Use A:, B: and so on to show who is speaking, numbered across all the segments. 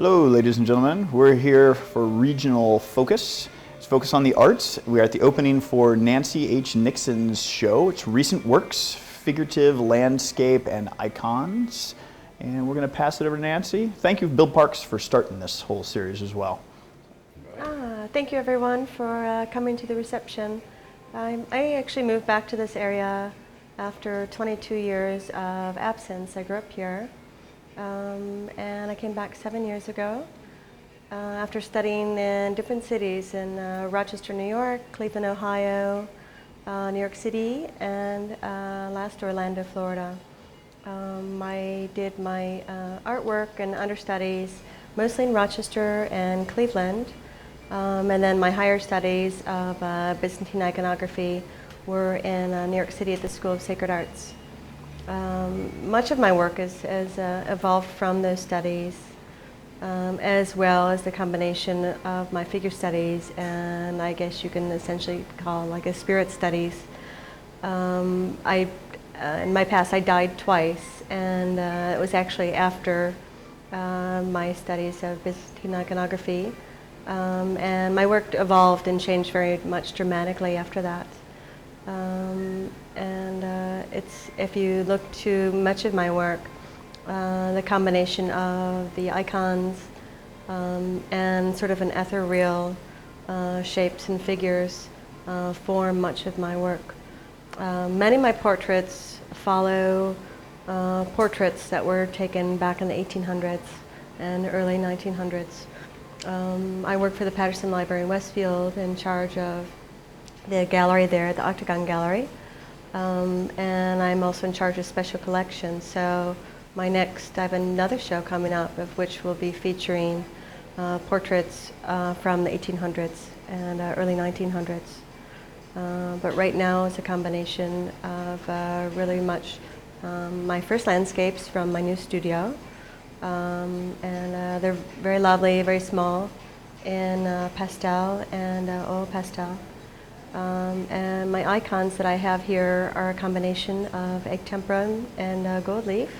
A: Hello, ladies and gentlemen. We're here for Regional Focus. It's Focus on the Arts. We're at the opening for Nancy H. Nixon's show. It's Recent Works, Figurative Landscape, and Icons. And we're going to pass it over to Nancy. Thank you, Bill Parks, for starting this whole series as well.
B: Thank you, everyone, for coming to the reception. I actually moved back to this area after 22 years of absence. I grew up here. And I came back 7 years ago after studying in different cities in Rochester, New York, Cleveland, Ohio, New York City, and last Orlando, Florida. I did my artwork and understudies mostly in Rochester and Cleveland, and then my higher studies of Byzantine iconography were in New York City at the School of Sacred Arts. Much of my work has evolved from those studies, as well as the combination of my figure studies and I guess you can essentially call like a spirit studies. In my past I died twice, and it was actually after my studies of Byzantine iconography, and my work evolved and changed very much dramatically after that. If you look to much of my work, the combination of the icons and sort of an ethereal shapes and figures form much of my work. Many of my portraits follow portraits that were taken back in the 1800s and early 1900s. I work for the Patterson Library in Westfield in charge of the gallery there, the Octagon Gallery, and I'm also in charge of special collections. So I have another show coming up of which will be featuring portraits from the 1800s and early 1900s. But right now it's a combination of really much my first landscapes from my new studio, and they're very lovely, very small, in pastel and oil pastel. And my icons that I have here are a combination of egg tempera and gold leaf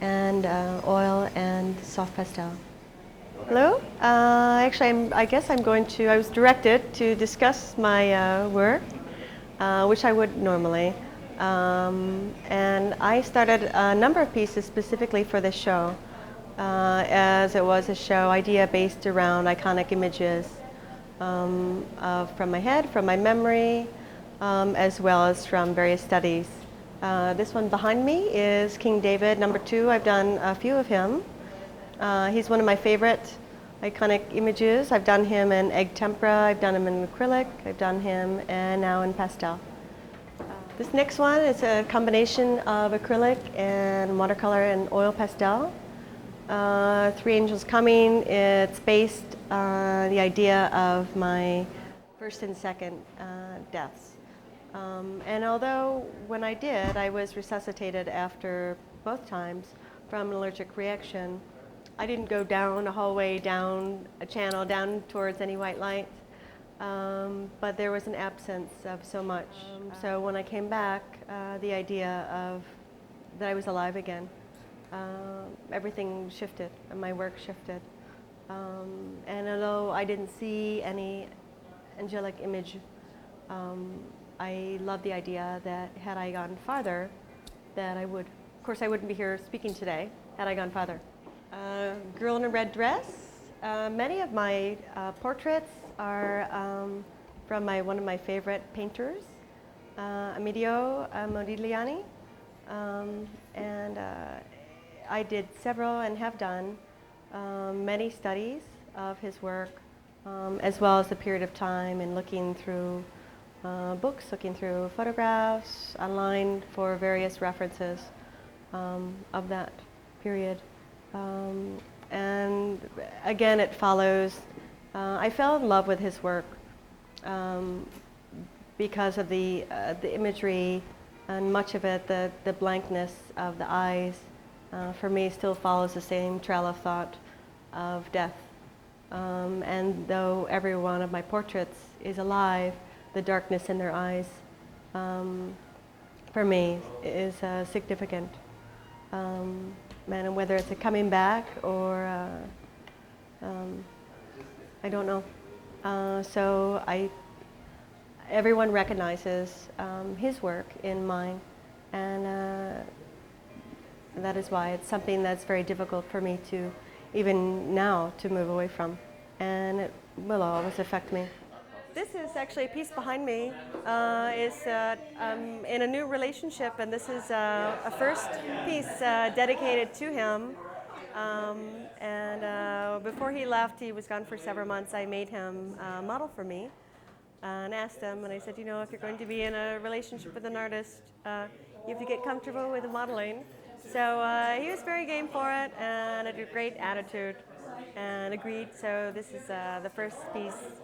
B: and oil and soft pastel. Hello. Actually, I was directed to discuss my work, which I would normally. And I started a number of pieces specifically for this show, as it was a show idea based around iconic images from my head, from my memory, as well as from various studies. This one behind me is King David #2. I've done a few of him. He's one of my favorite iconic images. I've done him in egg tempera, I've done him in acrylic, I've done him and now in pastel. This next one is a combination of acrylic and watercolor and oil pastel. Three Angels Coming. It's based on the idea of my first and second deaths. And although when I did, I was resuscitated after both times from an allergic reaction, I didn't go down a hallway, down a channel, down towards any white light, but there was an absence of so much. So when I came back, the idea of that I was alive again, everything shifted, and my work shifted. And although I didn't see any angelic image, I love the idea that had I gone farther, that I would. Of course, I wouldn't be here speaking today had I gone farther. Girl in a red dress. Many of my portraits are from one of my favorite painters, Amedeo Modigliani, and I did several and have done many studies of his work, as well as the period of time and looking through books, looking through photographs online for various references of that period. And again, it follows. I fell in love with his work because of the imagery, and much of it, the blankness of the eyes, for me still follows the same trail of thought of death. And though every one of my portraits is alive, the darkness in their eyes, for me, is significant. And whether it's a coming back or I don't know. So everyone recognizes his work in mine, and that is why it's something that's very difficult for me to, even now, to move away from, and it will always affect me. This is actually a piece behind me. I'm in a new relationship, and this is a first piece dedicated to him. Before he left, he was gone for several months. I made him model for me and asked him, and I said, you know, if you're going to be in a relationship with an artist, you have to get comfortable with the modeling. So he was very game for it and had a great attitude and agreed. So this is the first piece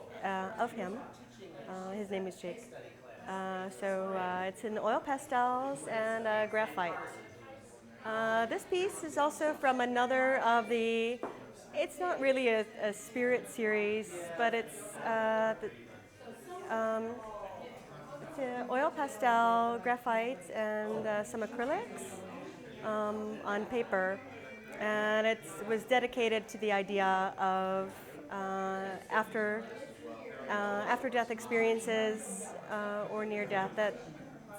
B: of him. His name is Jake. It's in oil pastels and graphite. This piece is also from another of the, it's not really a spirit series, but it's oil pastel, graphite, and some acrylics on paper. And it was dedicated to the idea of after death experiences or near death, that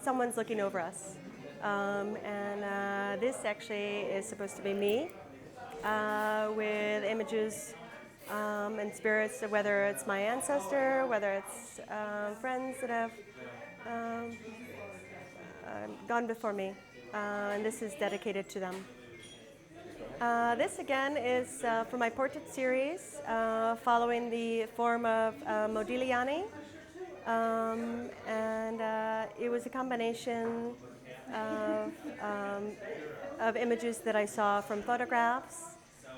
B: someone's looking over us. This actually is supposed to be me with images and spirits, of whether it's my ancestor, whether it's friends that have gone before me, and this is dedicated to them. This again is for my portrait series, following the form of Modigliani, it was a combination of images that I saw from photographs,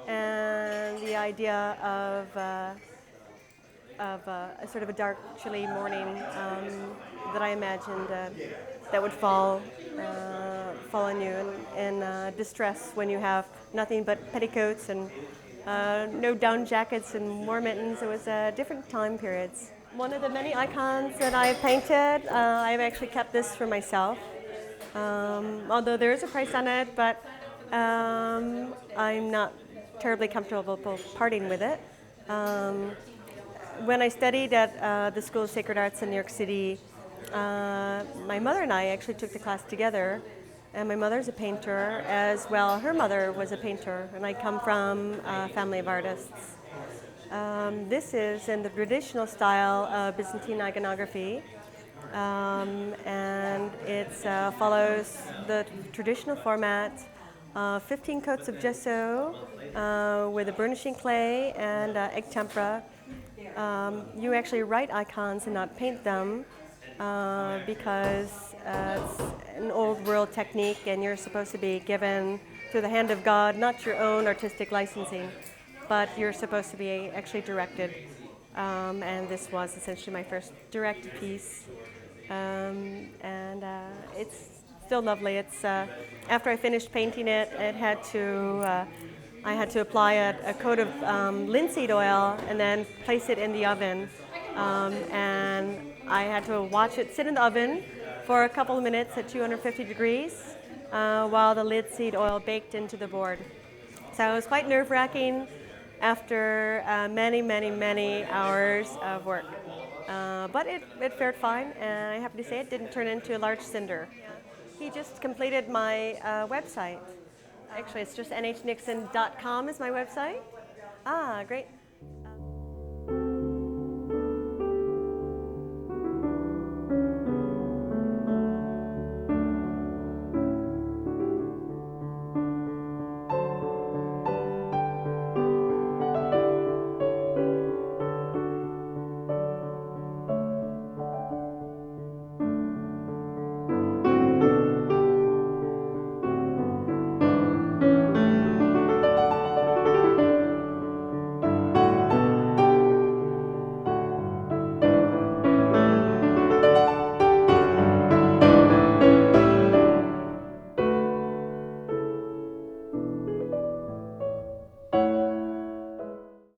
B: and the idea of a sort of a dark, chilly morning that I imagined that would fall on you in distress when you have nothing but petticoats and no down jackets and war mittens. It was different time periods. One of the many icons that I've painted, I've actually kept this for myself, although there is a price on it, but I'm not terribly comfortable parting with it. When I studied at the School of Sacred Arts in New York City, my mother and I actually took the class together, and my mother's a painter as well. Her mother was a painter, and I come from a family of artists. This is in the traditional style of Byzantine iconography, and it follows the traditional format, 15 coats of gesso with a burnishing clay and egg tempera. You actually write icons and not paint them because it's an old world technique, and you're supposed to be given through the hand of God, not your own artistic licensing, but you're supposed to be actually directed. And this was essentially my first directed piece. It's still lovely. It's after I finished painting it, I had to apply a coat of linseed oil and then place it in the oven. And I had to watch it sit in the oven for a couple of minutes at 250 degrees while the linseed oil baked into the board. So it was quite nerve-wracking after many hours of work. But it fared fine, and I have to say it didn't turn into a large cinder. He just completed my website. Actually, it's just nhnixon.com is my website. Ah, great.